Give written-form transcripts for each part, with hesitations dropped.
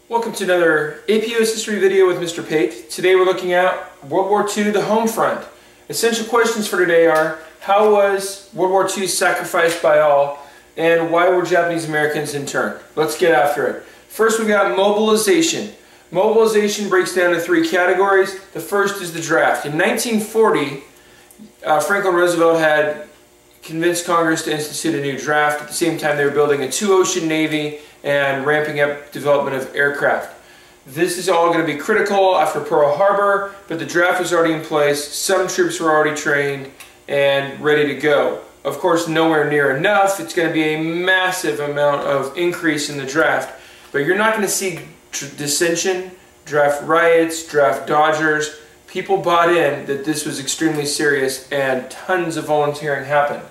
Welcome to another AP US History video with Mr. Pate. Today we're looking at World War II, the Homefront. Essential questions for today are, how was World War II sacrificed by all, and why were Japanese Americans interned? Let's get after it. First we've got mobilization. Mobilization breaks down into three categories. The first is the draft. In 1940, Franklin Roosevelt had convinced Congress to institute a new draft. At the same time, they were building a two-ocean navy and ramping up development of aircraft. This is all going to be critical after Pearl Harbor, but the draft was already in place. Some troops were already trained and ready to go. Of course, nowhere near enough. It's going to be a massive amount of increase in the draft, but you're not going to see dissension, draft riots, draft dodgers. People bought in that this was extremely serious, and tons of volunteering happened.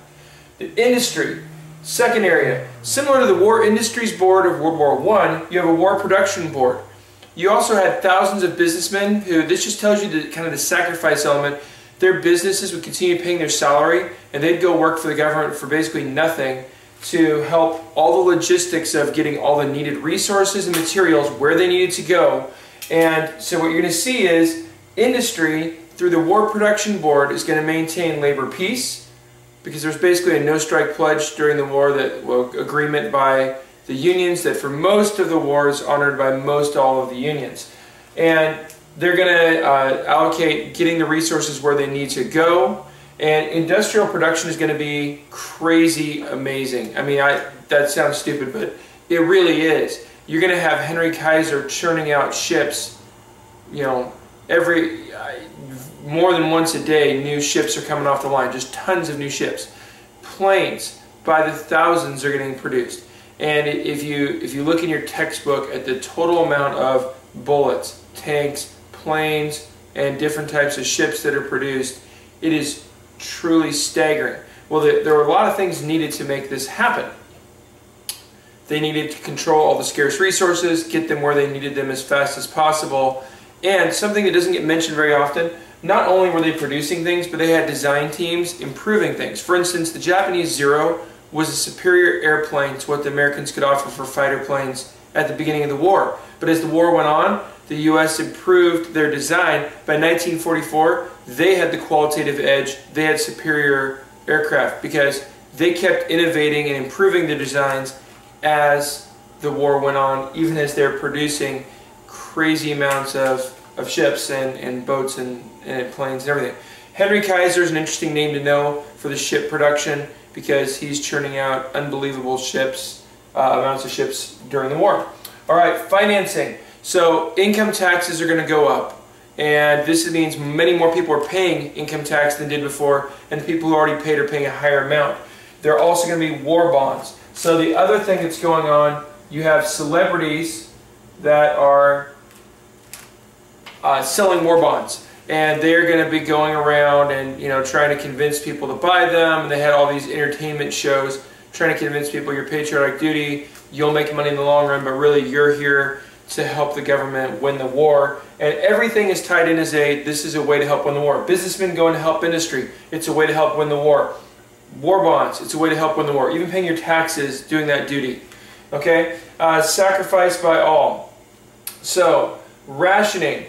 The industry, second area. Similar to the War Industries Board of World War I, you have a War Production Board. You also had thousands of businessmen who, this just tells you the kind of the sacrifice element. Their businesses would continue paying their salary, and they'd go work for the government for basically nothing to help all the logistics of getting all the needed resources and materials where they needed to go. And so what you're going to see is industry, through the War Production Board, is going to maintain labor peace, because there's basically a no-strike pledge during the war, that agreement by the unions that for most of the war is honored by most all of the unions. And they're going to allocate getting the resources where they need to go. And industrial production is going to be crazy amazing. I mean, that sounds stupid, but it really is. You're going to have Henry Kaiser churning out ships, you know, more than once a day. New ships are coming off the line, just tons of new ships. Planes, by the thousands, are getting produced. And if you look in your textbook at the total amount of bullets, tanks, planes, and different types of ships that are produced, it is truly staggering. Well, there were a lot of things needed to make this happen. They needed to control all the scarce resources, get them where they needed them as fast as possible. And something that doesn't get mentioned very often, not only were they producing things, but they had design teams improving things. For instance, the Japanese Zero was a superior airplane to what the Americans could offer for fighter planes at the beginning of the war. But as the war went on, the U.S. improved their design. By 1944, they had the qualitative edge. They had superior aircraft because they kept innovating and improving their designs as the war went on, even as they're producing crazy amounts of ships and boats and planes and everything. Henry Kaiser is an interesting name to know for the ship production because he's churning out unbelievable amounts of ships during the war. All right, financing. So income taxes are going to go up, and this means many more people are paying income tax than did before, and the people who already paid are paying a higher amount. There are also going to be war bonds. So the other thing that's going on, you have celebrities that are selling war bonds, and they're going to be going around and trying to convince people to buy them. And they had all these entertainment shows trying to convince people your patriotic duty, you'll make money in the long run, but really you're here to help the government win the war. And everything is tied in as this is a way to help win the war. Businessmen going to help industry, it's a way to help win the war. War bonds, it's a way to help win the war. Even paying your taxes, doing that duty. Okay? Sacrifice by all. So, rationing.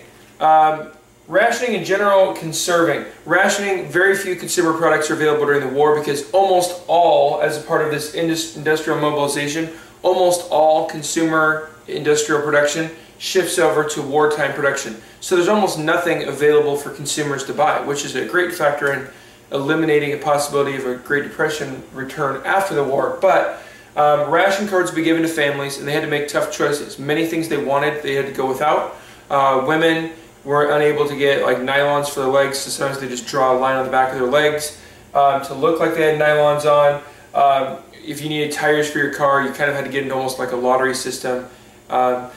Rationing in general, conserving. Rationing, very few consumer products are available during the war because almost all, as a part of this industrial mobilization, almost all consumer industrial production shifts over to wartime production. So there's almost nothing available for consumers to buy, which is a great factor in eliminating a possibility of a Great Depression return after the war. But ration cards would be given to families, and they had to make tough choices. Many things they wanted, they had to go without. Women were unable to get like nylons for their legs, so sometimes they just draw a line on the back of their legs to look like they had nylons on. If you needed tires for your car, you kind of had to get into almost like a lottery system. There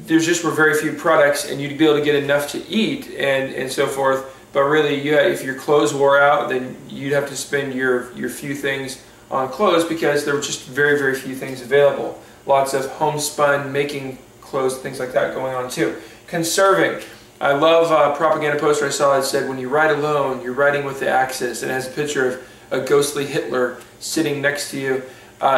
just were very few products, and you'd be able to get enough to eat and so forth. But really, if your clothes wore out, then you'd have to spend your few things on clothes because there were just very, very few things available. Lots of homespun, making clothes, things like that going on too. Conserving. I love a propaganda poster I saw that said, when you ride alone, you're riding with the Axis, and it has a picture of a ghostly Hitler sitting next to you.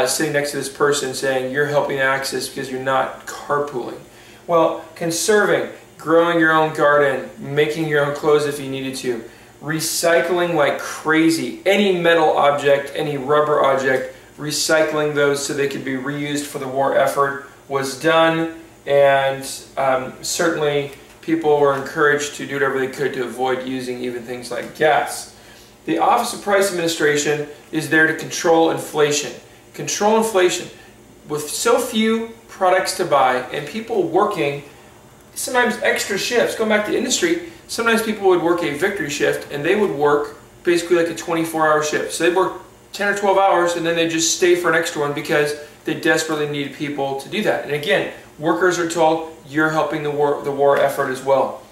sitting next to this person saying you're helping Axis because you're not carpooling. Well, conserving, growing your own garden, making your own clothes if you needed to, recycling like crazy, any metal object, any rubber object, recycling those so they could be reused for the war effort was done, and certainly people were encouraged to do whatever they could to avoid using even things like gas. The Office of Price Administration is there to control inflation. Control inflation. With so few products to buy and people working sometimes extra shifts, going back to industry, sometimes people would work a victory shift and they would work basically like a 24-hour shift. So they'd work 10 or 12 hours and then they'd just stay for an extra one because they desperately needed people to do that. And again, workers are told you're helping the war effort as well.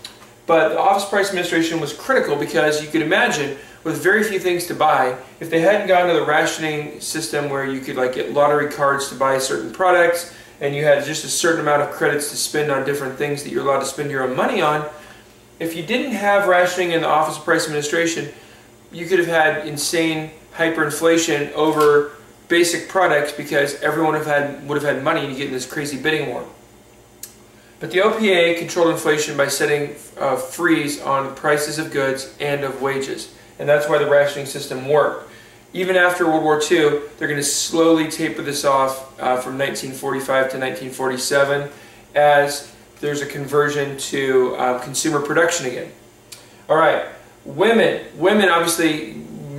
But the Office of Price Administration was critical because you could imagine with very few things to buy, if they hadn't gone to the rationing system where you could like get lottery cards to buy certain products and you had just a certain amount of credits to spend on different things that you're allowed to spend your own money on, if you didn't have rationing in the Office of Price Administration, you could have had insane hyperinflation over basic products because everyone would have had money to get in this crazy bidding war. But the OPA controlled inflation by setting a freeze on prices of goods and of wages. And that's why the rationing system worked. Even after World War II, they're going to slowly taper this off from 1945 to 1947 as there's a conversion to consumer production again. All right, women obviously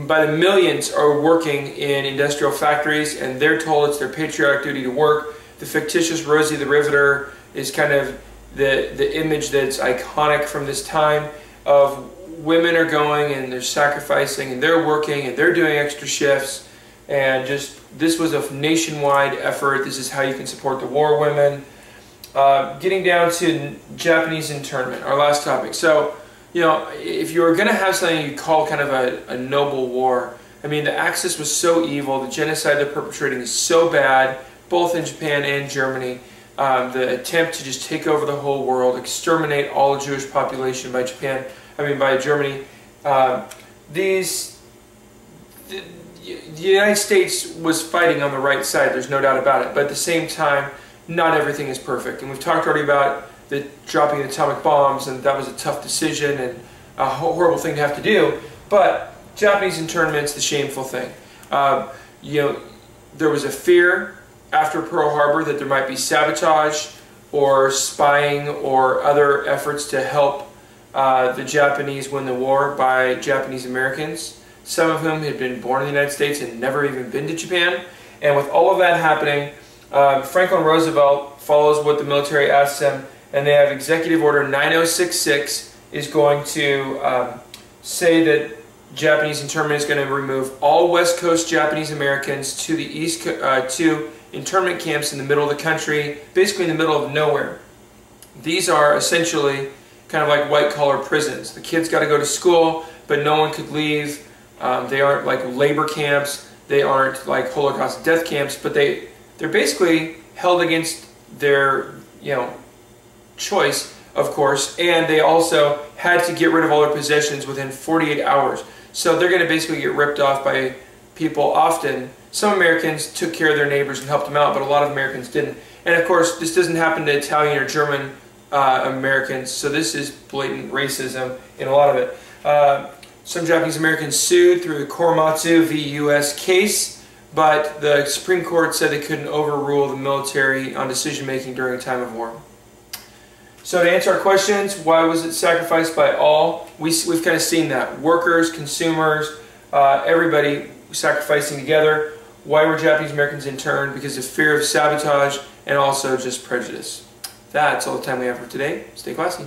by the millions are working in industrial factories and they're told it's their patriotic duty to work. The fictitious Rosie the Riveter is kind of the image that's iconic from this time of women are going and they're sacrificing and they're working and they're doing extra shifts, and just this was a nationwide effort. This is how you can support the war women. Getting down to Japanese internment, our last topic. So, you know, if you were going to have something you call kind of a noble war, I mean, the Axis was so evil, the genocide they're perpetrating is so bad, both in Japan and Germany. The attempt to just take over the whole world, exterminate all the Jewish population by Germany. The United States was fighting on the right side, there's no doubt about it, but at the same time, not everything is perfect. And we've talked already about the dropping the atomic bombs, and that was a tough decision and a horrible thing to have to do, but Japanese internment's the shameful thing. You know, there was a fear after Pearl Harbor that there might be sabotage or spying or other efforts to help the Japanese win the war by Japanese Americans, some of whom had been born in the United States and never even been to Japan. And with all of that happening, Franklin Roosevelt follows what the military asks him, and they have Executive Order 9066 is going to say that Japanese internment is going to remove all West Coast Japanese Americans to the East to internment camps in the middle of the country, basically in the middle of nowhere. These are essentially kind of like white-collar prisons. The kids got to go to school, but no one could leave. They aren't like labor camps. They aren't like Holocaust death camps, but they're basically held against their choice, of course, and they also had to get rid of all their possessions within 48 hours. So they're going to basically get ripped off by people often. Some Americans took care of their neighbors and helped them out, but a lot of Americans didn't. And of course, this doesn't happen to Italian or German Americans, so this is blatant racism in a lot of it. Some Japanese Americans sued through the Korematsu v. U.S. case, but the Supreme Court said they couldn't overrule the military on decision-making during a time of war. So to answer our questions, why was it sacrificed by all? We've kind of seen that. Workers, consumers, everybody sacrificing together. Why were Japanese Americans interned? Because of fear of sabotage and also just prejudice. That's all the time we have for today. Stay classy.